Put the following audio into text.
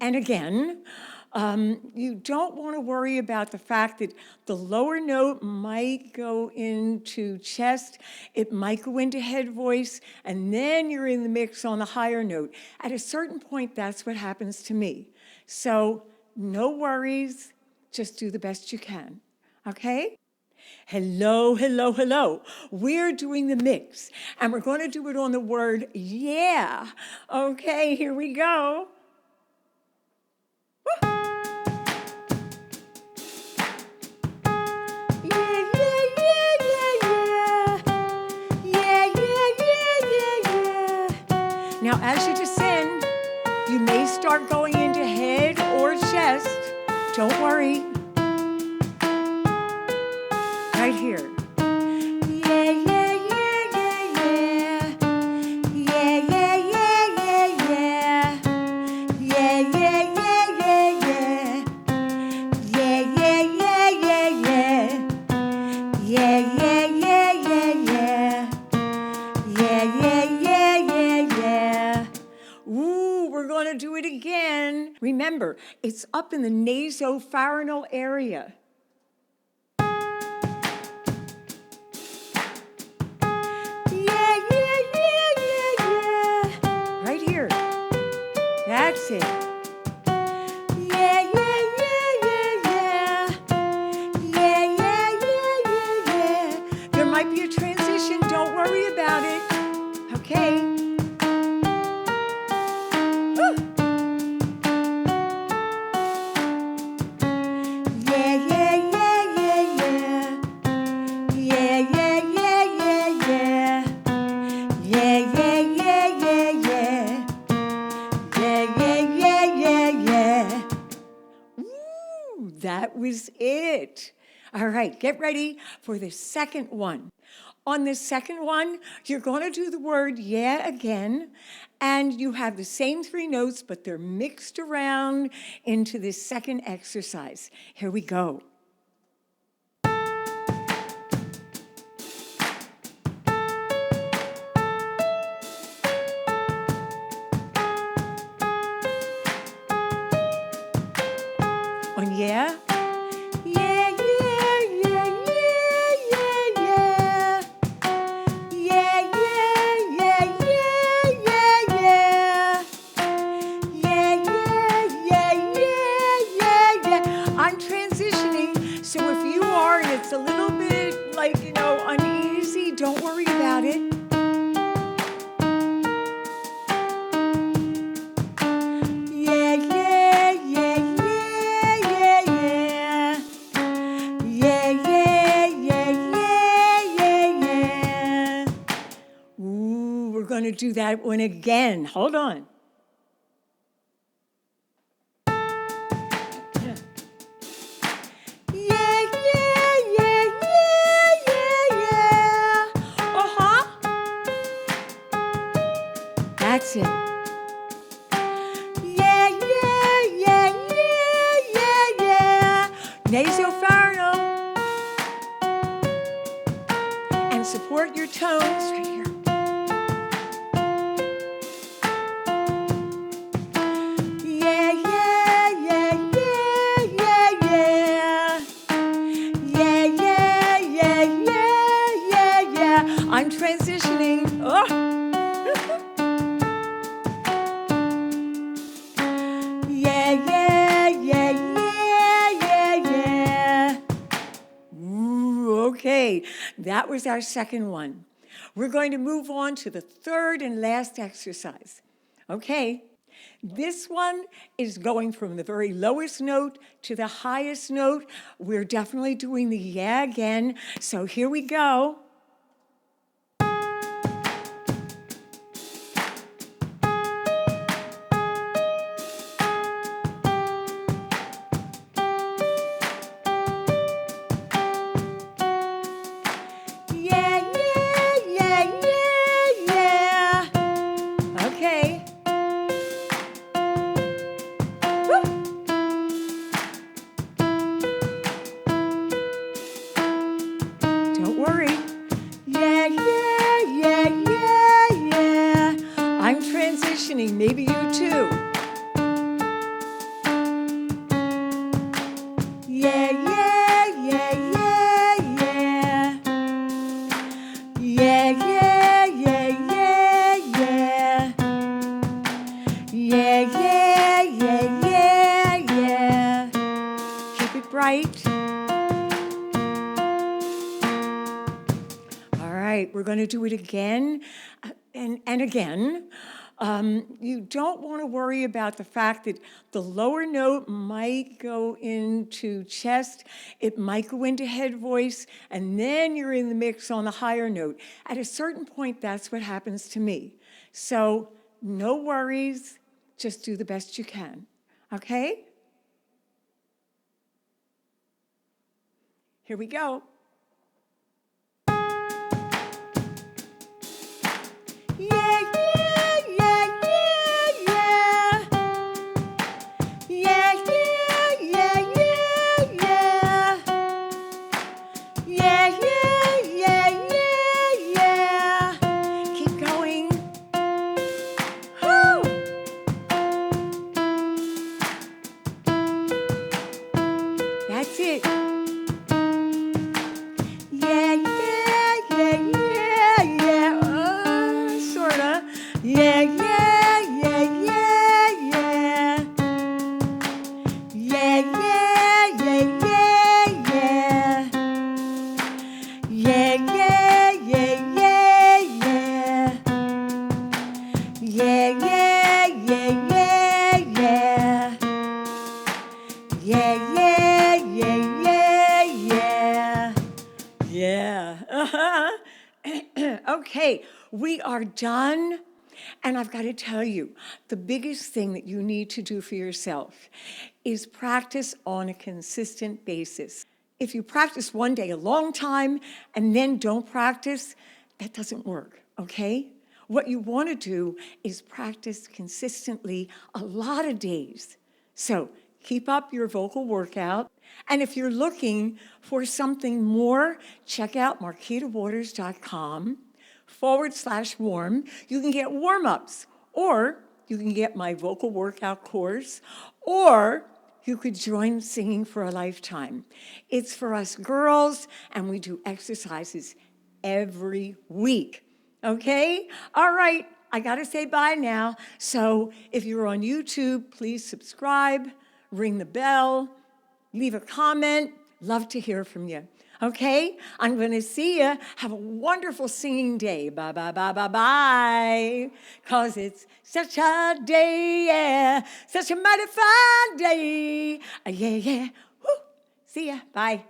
and again. You don't want to worry about the fact that the lower note might go into chest, it might go into head voice, and then you're in the mix on the higher note. At a certain point, that's what happens to me. So no worries, just do the best you can, okay? Hello, hello, hello. We're doing the mix, and we're going to do it on the word yeah. Okay, here we go. Woo. Now, as you descend, you may start going into head or chest. Don't worry. Right here. Yeah, yeah, yeah, yeah, yeah. Yeah, yeah, yeah, yeah, yeah. Yeah, yeah, yeah, yeah, yeah. Yeah, yeah, yeah, yeah, yeah. Yeah, yeah, yeah, yeah, yeah. Yeah, yeah, yeah, yeah, yeah. Ooh, we're going to do it again. Remember, it's up in the naso-pharygnal area. Yeah, yeah, yeah, yeah, yeah. Right here. That's it. Yeah, yeah, yeah, yeah, yeah. Yeah, yeah, yeah, yeah, yeah. There might be a transition. Don't worry about it. Okay. Woo. Yeah, yeah, yeah, yeah, yeah. Yeah, yeah, yeah, yeah, yeah. Yeah, yeah, yeah, yeah, yeah. Yeah, yeah, yeah, yeah, yeah. Woo, that was it. All right, get ready for the second one. On the second one, you're going to do the word yeah again, and you have the same three notes, but they're mixed around into this second exercise. Here we go. On yeah. Yeah, yeah, yeah, yeah, yeah, yeah. Yeah, yeah, yeah, yeah, yeah, yeah. Yeah, yeah, yeah, yeah, yeah, yeah. I'm transitioning, so if you are and it's a little bit uneasy, don't worry about it. Yeah, yeah, yeah, yeah, yeah, yeah. Yeah, yeah, yeah, yeah, yeah, yeah. Ooh, we're going to do that one again. Hold on. Yeah, yeah, yeah, yeah, yeah, yeah. Uh-huh. That's it. Yeah, yeah, yeah, yeah, yeah, yeah. Naso-pharygnal. And support your tones right here. Yeah, yeah, yeah, yeah, yeah, yeah. Yeah, yeah, yeah, yeah, yeah, yeah. I'm transitioning. Oh. Yeah, yeah, yeah, yeah, yeah, yeah. Ooh, okay, that was our second one. We're going to move on to the third and last exercise. Okay, this one is going from the very lowest note to the highest note. We're definitely doing the yeah again, so here we go. Yeah, yeah, yeah, yeah, yeah. Okay. Woo. Don't worry. right. All right, we're going to do it again and again. You don't want to worry about the fact that the lower note might go into chest, it might go into head voice, and then you're in the mix on the higher note. At a certain point, that's what happens to me. So no worries, just do the best you can, okay? Here we go. Yeah, yeah, yeah, yeah, yeah. Yeah, yeah, yeah, yeah, yeah. Yeah, yeah, yeah, yeah, yeah. Keep going. Woo! That's it. Yeah, yeah, yeah, yeah, yeah. Sorta. Yeah, yeah, yeah, yeah, yeah. Yeah, yeah, yeah, yeah, yeah. Yeah, yeah, yeah, yeah, yeah. Yeah, yeah, yeah, yeah, yeah. Yeah, yeah, yeah, yeah, yeah. Yeah. Okay, we are done. And I've got to tell you, the biggest thing that you need to do for yourself is practice on a consistent basis. If you practice one day a long time and then don't practice, that doesn't work, okay? What you want to do is practice consistently a lot of days. So keep up your vocal workout. And if you're looking for something more, check out marquitawaters.com/warm. You can get warm-ups, or you can get my vocal workout course, or you could join Singing for a Lifetime. It's for us girls, and we do exercises every week. Okay? All right, I gotta say bye now. So if you're on YouTube, please subscribe, ring the bell, leave a comment. Love to hear from you. Okay? I'm gonna see you. Have a wonderful singing day. Bye, bye, bye, bye, bye. 'Cause it's such a day, yeah. Such a mighty fine day. Yeah, yeah. Woo. See ya. Bye.